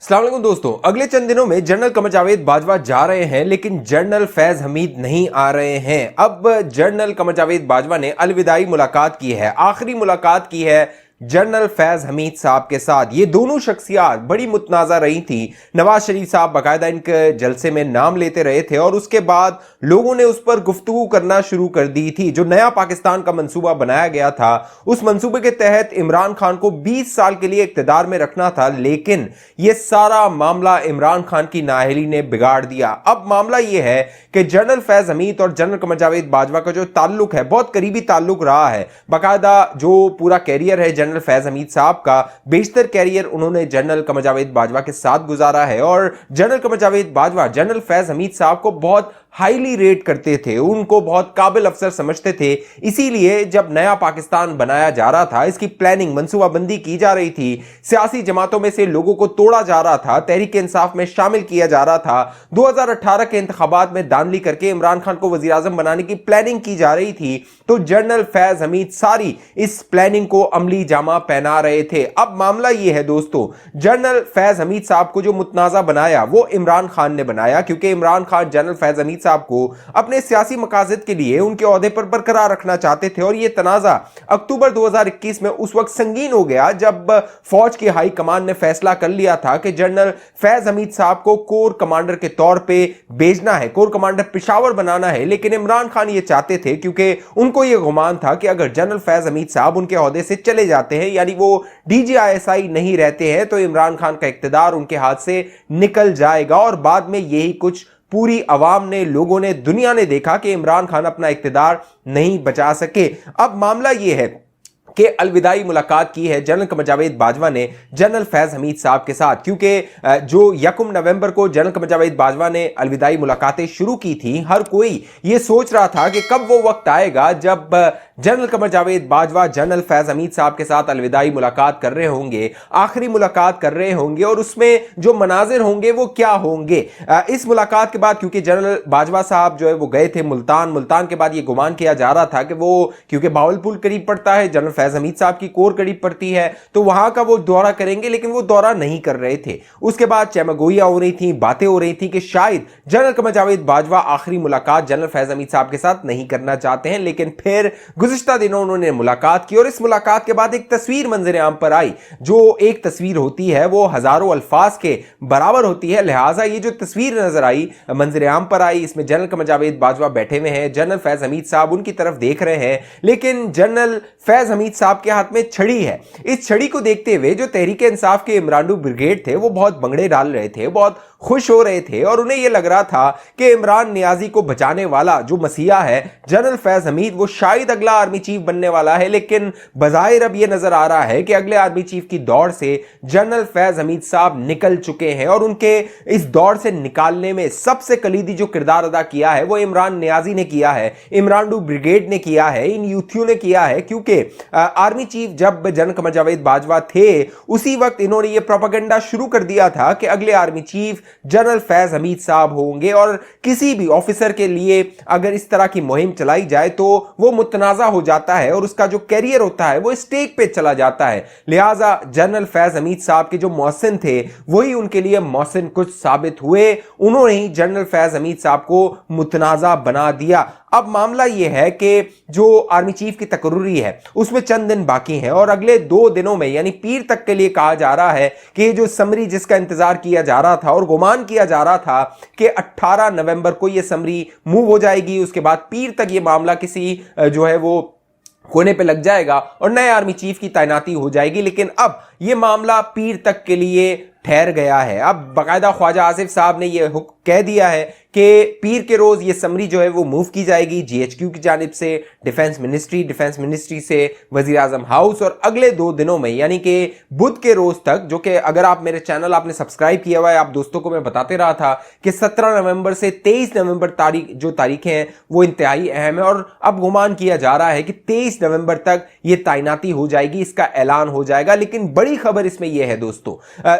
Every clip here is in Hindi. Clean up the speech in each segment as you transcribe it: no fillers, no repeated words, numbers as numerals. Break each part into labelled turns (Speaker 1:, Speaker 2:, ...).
Speaker 1: अस्सलाम वालेकुम दोस्तों, अगले चंद दिनों में जनरल कमर जावेद बाजवा जा रहे हैं, लेकिन जनरल फैज हमीद नहीं आ रहे हैं। अब जनरल कमर जावेद बाजवा ने अलविदाई मुलाकात की है, आखिरी मुलाकात की है जनरल फैज हमीद साहब के साथ। ये दोनों शख्सियात बड़ी मुतनाज़ा रही थी। नवाज शरीफ साहब बाकायदा इनके जलसे में नाम लेते रहे थे और उसके बाद लोगों ने उस पर गुफ्तगू करना शुरू कर दी थी। जो नया पाकिस्तान का मंसूबा बनाया गया था, उस मंसूबे के तहत इमरान खान को 20 साल के लिए इक्तदार में रखना था, लेकिन यह सारा मामला इमरान खान की नाअहली ने बिगाड़ दिया। अब मामला यह है कि जनरल फैज हमीद और जनरल कमर जावेद बाजवा का जो ताल्लुक है, बहुत करीबी ताल्लुक रहा है। बाकायदा जो पूरा कैरियर है जनरल फैज हमीद साहब का, बेशतर कैरियर उन्होंने जनरल कमर जावेद बाजवा के साथ गुजारा है और जनरल कमर जावेद बाजवा जनरल फैज हमीद साहब को बहुत हाईली रेट करते थे, उनको बहुत काबिल अफसर समझते थे। इसीलिए जब नया पाकिस्तान बनाया जा रहा था, इसकी प्लानिंग मंसूबाबंदी की जा रही थी, सियासी जमातों में से लोगों को तोड़ा जा रहा था, तहरीक इंसाफ में शामिल किया जा रहा था, 2018 के इंतखाबात में दानली करके इमरान खान को वजीर आजम बनाने की प्लानिंग की जा रही थी, तो जनरल फैज हमीद सारी इस प्लानिंग को अमली जामा पहना रहे थे। अब मामला यह है दोस्तों, जनरल फैज हमीद साहब को जो मुतनाज़ा बनाया वो इमरान खान ने बनाया, क्योंकि इमरान खान जनरल फैज हमीद साहब को अपने सियासी मकासद के लिए उनके ओहदे पर बरकरार रखना चाहते थे। और यह तनाजा अक्टूबर 2021 में उस वक्त संगीन हो गया जब फौज की हाई कमान ने फैसला कर लिया था कि जनरल फैज हमीद साहब को कोर कमांडर के तौर पे भेजना है, कोर कमांडर पेशावर बनाना है। लेकिन इमरान खान ये चाहते थे, क्योंकि उनको यह गुमान था कि अगर जनरल फैज हमीद साहब उनके ओहदे से चले जाते हैं, यानी वो DGISI नहीं रहते हैं, तो इमरान खान का इक्तदार उनके हाथ से निकल जाएगा। और बाद में यही कुछ पूरी अवाम ने, लोगों ने, दुनिया ने देखा कि इमरान खान अपना इक्तदार नहीं बचा सके। अब मामला यह है कि अलविदाई मुलाकात की है जनरल कमर जावेद बाजवा ने जनरल फैज हमीद साहब के साथ, क्योंकि जो 1 नवंबर को जनरल कमर जावेद बाजवा ने अलविदाई मुलाकातें शुरू की थी, हर कोई ये सोच रहा था कि कब वो वक्त आएगा जब जनरल कमर जावेद बाजवा जनरल फैज हमीद साहब के साथ अलविदाई मुलाकात कर रहे होंगे, आखिरी मुलाकात कर रहे होंगे, और उसमें जो मनाजिर होंगे वो क्या होंगे। इस मुलाकात के बाद, क्योंकि जनरल बाजवा साहब जो है वो गए थे मुल्तान के बाद ये गुमान किया जा रहा था कि वो, क्योंकि बावलपुर करीब पड़ता है, जनरल फैज हमीद साहब की कोर करीब पड़ती है, तो वहां का वो दौरा करेंगे, लेकिन वो दौरा नहीं कर रहे थे। उसके बाद चहमगोइयां हो रही थी, बातें हो रही थी कि शायद जनरल कमर जावेद बाजवा आखिरी मुलाकात जनरल फैज हमीद साहब के साथ नहीं करना चाहते हैं। लेकिन फिर गुज़िश्ता दिनों उन्होंने मुलाकात की और इस मुलाकात के बाद एक तस्वीर मंजर आम पर आई। जो एक तस्वीर होती है वो हजारों अल्फाज के बराबर होती है, लिहाजा ये जो तस्वीर नजर आई, मंजर आम पर आई, इसमें जनरल कमर जावेद बाजवा बैठे हुए हैं, जनरल फैज हमीद साहब उनकी तरफ देख रहे हैं, लेकिन जनरल फैज हमीद साहब के हाथ में छड़ी है। इस छड़ी को देखते हुए जो तहरीक इंसाफ के इमरान ब्रिगेड थे वो बहुत भंगड़े डाल रहे थे, बहुत खुश हो रहे थे, और उन्हें यह लग रहा था कि इमरान नियाजी को बचाने वाला जो मसीहा है जनरल फैज हमीद, वो शायद अगला आर्मी चीफ बनने वाला है। लेकिन बज़ाहिर अब यह नजर आ रहा है कि अगले आर्मी चीफ की दौड़ से जनरल फैज हमीद साहब निकल चुके हैं, और उनके इस दौड़ से निकालने में सबसे कलीदी जो किरदार अदा किया है वो इमरान नियाजी ने किया है, इमरान ब्रिगेड ने किया है, इन यूथियों ने किया है। क्योंकि आर्मी चीफ जब जनरल कमर जावेद बाजवा थे, उसी वक्त इन्होंने यह प्रोपेगेंडा शुरू कर दिया था कि अगले army chief general Faiz Hamid साहब होंगे, और किसी भी ऑफिसर के लिए अगर इस तरह की मुहिम चलाई जाए तो वो मुतनाज़ा हो जाता है और उसका जो कैरियर होता है वो स्टेक पे चला जाता है। लिहाजा जनरल फैज हमीद साहब के जो मौसिन थे वही उनके लिए मौसिन कुछ साबित हुए, उन्होंने ही जनरल फैज हमीद साहब को मुतनाज़ा बना दिया। अब मामला यह है कि जो आर्मी चीफ की तकर्री है उसमें चंद दिन बाकी हैं, और अगले 2 दिनों में, यानी पीर तक के लिए कहा जा रहा है कि जो समरी जिसका इंतजार किया जा रहा था और गुमान किया जा रहा था कि 18 नवंबर को यह समरी मूव हो जाएगी, उसके बाद पीर तक यह मामला किसी जो है वो कोने पे लग जाएगा और नए आर्मी चीफ की तैनाती हो जाएगी। लेकिन अब यह मामला पीर तक के लिए ठहर गया है। अब बाकायदा ख्वाजा आसिफ साहब ने यह कह दिया है कि पीर के रोज ये समरी जो है वो मूव की जाएगी GHQ की जानिब से डिफेंस मिनिस्ट्री से वजीर आजम हाउस, और अगले 2 दिनों में, यानी कि बुध के रोज तक, जो कि अगर आप मेरे चैनल आपने सब्सक्राइब किया हुआ है, आप दोस्तों को मैं बताते रहा था कि 17 नवंबर से 23 नवंबर जो तारीखें हैं वो इंतहाई अहम है, और अब गुमान किया जा रहा है कि 23 नवंबर तक ये तैनाती हो जाएगी, इसका ऐलान हो जाएगा। लेकिन बड़ी खबर इसमें यह है दोस्तों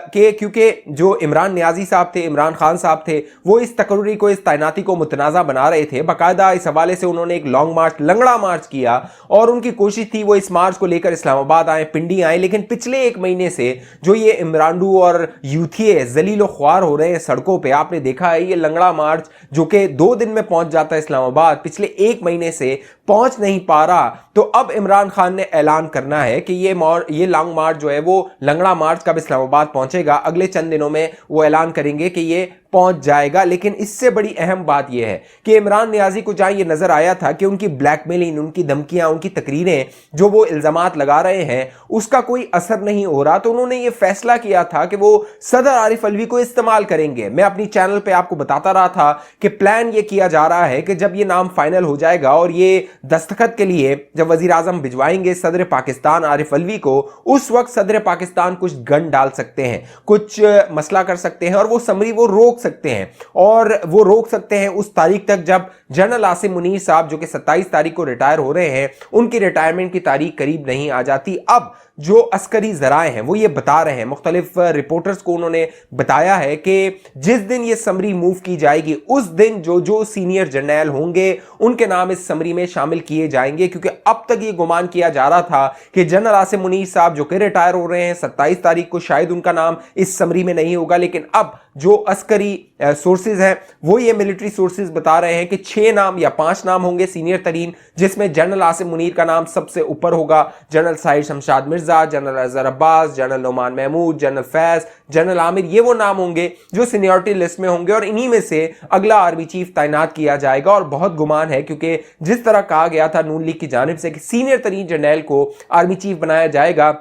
Speaker 1: कि क्योंकि जो इमरान नियाजी साहब थे, इमरान खान साहब थे, वो इस तकर्री को, इस तैनाती को मुतनाज़ा बना रहे थे। बाकायदा इस हवाले से उन्होंने एक लॉन्ग मार्च, लंगड़ा मार्च किया और उनकी कोशिश थी वो इस मार्च को लेकर इस्लामाबाद आए, पिंडी आए। लेकिन पिछले एक महीने से जो ये इमरानडू और यूथिये जलीलो ख्वार हो रहे हैं सड़कों पर, आपने देखा है ये लंगड़ा मार्च जो कि 2 दिन में पहुंच जाता है इस्लामाबाद, पिछले एक महीने से पहुंच नहीं पा रहा। तो अब इमरान खान ने ऐलान करना है कि ये लॉन्ग मार्च जो है वो लंगड़ा मार्च कब इस्लामाबाद पहुंचेगा, अगले चंद दिनों में वो ऐलान करेंगे कि ये पहुंच जाएगा। लेकिन इससे बड़ी अहम बात यह है कि इमरान नियाजी को जहां ये नजर आया था कि उनकी ब्लैकमेलिंग, उनकी धमकियां, उनकी तकरीरें, जो वो इल्जामात लगा रहे हैं उसका कोई असर नहीं हो रहा, तो उन्होंने ये फैसला किया था कि वो सदर आरिफ अलवी को इस्तेमाल करेंगे। मैं अपनी चैनल पे आपको बताता रहा था कि प्लान ये किया जा रहा है कि जब ये नाम फाइनल हो जाएगा और ये दस्तखत के लिए जब वजीर आजम भिजवाएंगे सदर पाकिस्तान आरिफ अलवी को, उस वक्त सदर पाकिस्तान कुछ गन डाल सकते हैं, कुछ मसला कर सकते हैं और वो समरी वो रोक सकते हैं। और वो रोक सकते हैं उस तारीख तक जब जनरल आसिम मुनीर साहब जो कि 27 तारीख को रिटायर हो रहे हैं, उनकी रिटायरमेंट की तारीख करीब नहीं आ जाती। अब जो अस्करी जराए हैं वो ये बता रहे हैं, मुख्तलिफ रिपोर्टर्स को उन्होंने बताया है कि जिस दिन ये समरी मूव की जाएगी उस दिन जो जो सीनियर जर्नैल होंगे उनके नाम इस समरी में शामिल किए जाएंगे। क्योंकि अब तक ये गुमान किया जा रहा था कि जनरल आसिम मुनीर साहब जो कि रिटायर हो रहे हैं 27 तारीख को, शायद उनका नाम इस समरी में नहीं होगा। लेकिन अब जो अस्करी सोर्सेज हैं वो ये मिलिट्री सोर्सेज बता रहे हैं कि 6 नाम या 5 नाम होंगे सीनियर तरीन, जिसमें जनरल आसिम मुनीर का नाम सबसे ऊपर होगा, general Sahir Shamshad Mirza, general Azhar Abbas, general Noman Mahmood, general Faiz, general Aamir, ये वो नाम होंगे जो सीनियरिटी लिस्ट में होंगे और इन्हीं में से अगला आर्मी चीफ तैनात किया जाएगा। और बहुत गुमान है क्योंकि जिस तरह कहा गया था नून लीग की जानिब से कि सीनियर तरीन जर्नैल को आर्मी चीफ बनाया जाएगा,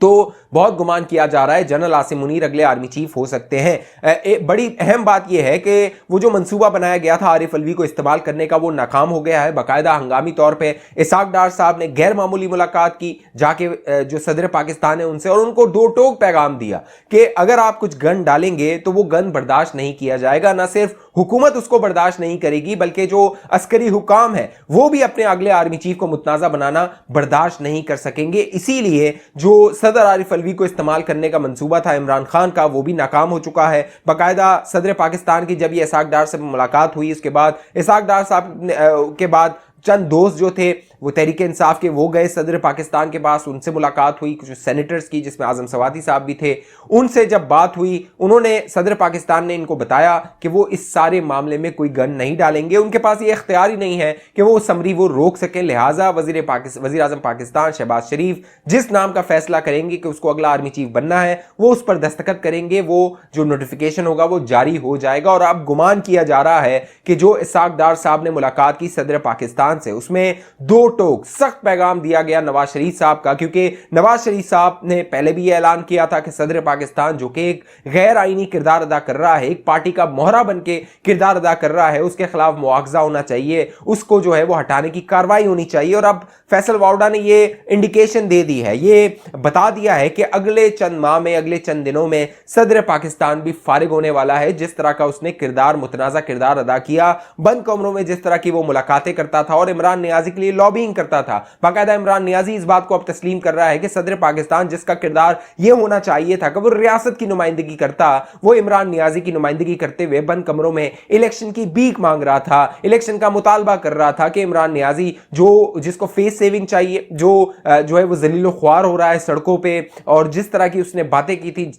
Speaker 1: तो बहुत गुमान किया जा रहा है जनरल आसिम मुनीर अगले आर्मी चीफ हो सकते हैं। बड़ी अहम बात यह है कि वो जो मंसूबा बनाया गया था आरिफ अलवी को इस्तेमाल करने का, वो नाकाम हो गया है। बाकायदा हंगामी तौर पे इसाक डार साहब ने गैर मामूली मुलाकात की जाके जो सदर पाकिस्तान है उनसे, और उनको दो टोक पैगाम दिया कि अगर आप कुछ गन डालेंगे तो वो गन बर्दाश्त नहीं किया जाएगा। ना सिर्फ हुकूमत उसको बर्दाश्त नहीं करेगी बल्कि जो अस्करी हुकाम है वो भी अपने अगले आर्मी चीफ को मुतनाज़ा बनाना बर्दाश्त नहीं कर सकेंगे। इसीलिए जो सदर आरिफ अलवी को इस्तेमाल करने का मंसूबा था इमरान खान का, वो भी नाकाम हो चुका है। बाकायदा सदर पाकिस्तान की जब ये इसाक डार से मुलाकात हुई, उसके बाद इसाक डार साहब के बाद चंद दोस्त जो थे वो तहरीक इंसाफ के, वो गए सदर पाकिस्तान के पास, उनसे मुलाकात हुई, कुछ सेनेटर्स की जिसमें आजम सवाती साहब भी थे, उनसे जब बात हुई उन्होंने, सदर पाकिस्तान ने इनको बताया कि वो इस सारे मामले में कोई गन नहीं डालेंगे, उनके पास ये इख्तियार ही नहीं है कि वो समरी वो रोक सकें। लिहाजा वजीर आजम पाकिस्तान शहबाज शरीफ जिस नाम का फैसला करेंगे कि उसको अगला आर्मी चीफ बनना है, वो उस पर दस्तखत करेंगे, वो जो नोटिफिकेशन होगा वो जारी हो जाएगा। और अब गुमान किया जा रहा है कि जो इसाक डार साहब ने मुलाकात की सदर पाकिस्तान से, उसमें दो टोक सख्त पैगाम दिया गया नवाज शरीफ साहब का, क्योंकि नवाज शरीफ साहब ने पहले भी यह ऐलान किया था कि सदर पाकिस्तान जो कि एक गैर आईनी किरदार अदा कर रहा है, एक पार्टी का मोहरा बन के किरदार अदा कर रहा है, उसके खिलाफ मुआवजा होना चाहिए, उसको जो है वो हटाने की कार्रवाई होनी चाहिए। और अब फैसल वाउडा ने ये इंडिकेशन दे दी है, ये बता दिया है कि अगले चंद माह में, अगले चंद दिनों में सदर पाकिस्तान भी फारिग होने वाला है। जिस तरह का उसने किरदार, मुतनाज़ा किरदार अदा किया, बंद कमरों में जिस तरह की वो मुलाकातें करता था और इमरान नियाजी के लिए लॉबिंग करता था, बाकायदा इमरान नियाजी इस बात को अब तस्लीम कर रहा है कि सदर पाकिस्तान जिसका किरदार ये होना चाहिए था कि वो रियासत की नुमाइंदगी करता, वो इमरान नियाजी की नुमाइंदगी करते हुए बंद कमरों में इलेक्शन की भीख मांग रहा था, इलेक्शन का मुतालबा कर रहा था कि इमरान नियाजी जो जिसको फेस सेविंग चाहिए, जो है वो जलीलो ख्वार हो रहा है सड़कों पे, और जिस तरह की उसने बातें की थी,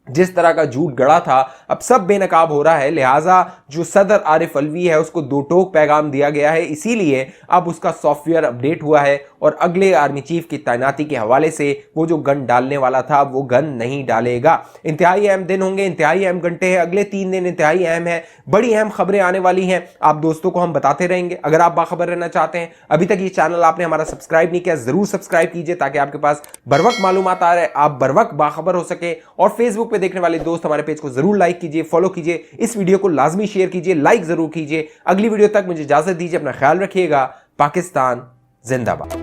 Speaker 1: जिस तरह का झूठ गढ़ा था, अब सब बेनकाब हो रहा है। लिहाजा जो सदर आरिफ अलवी है उसको दो टोक पैगाम दिया गया है, इसीलिए अब उसका सॉफ्टवेयर अपडेट हुआ है और अगले आर्मी चीफ की तैनाती के हवाले से वो जो गन डालने वाला था वो गन नहीं डालेगा। इंतहाई अहम दिन होंगे, इंतहाई अहम घंटे हैं, अगले 3 दिन इंतहाई अहम है, बड़ी अहम खबरें आने वाली हैं, आप दोस्तों को हम बताते रहेंगे। अगर आप बाखबर रहना चाहते हैं, अभी तक ये चैनल आपने हमारा सब्सक्राइब नहीं किया, जरूर सब्सक्राइब कीजिए ताकि आपके पास बर वक्त मालूमात आ रहे, आप बर वक्त बाखबर हो सके। और फेसबुक पे देखने वाले दोस्त हमारे पेज को जरूर लाइक कीजिए, फॉलो कीजिए, इस वीडियो को लाजमी शेयर कीजिए, लाइक जरूर कीजिए। अगली वीडियो तक मुझे इजाजत दीजिए, अपना ख्याल रखिएगा। पाकिस्तान जिंदाबाद।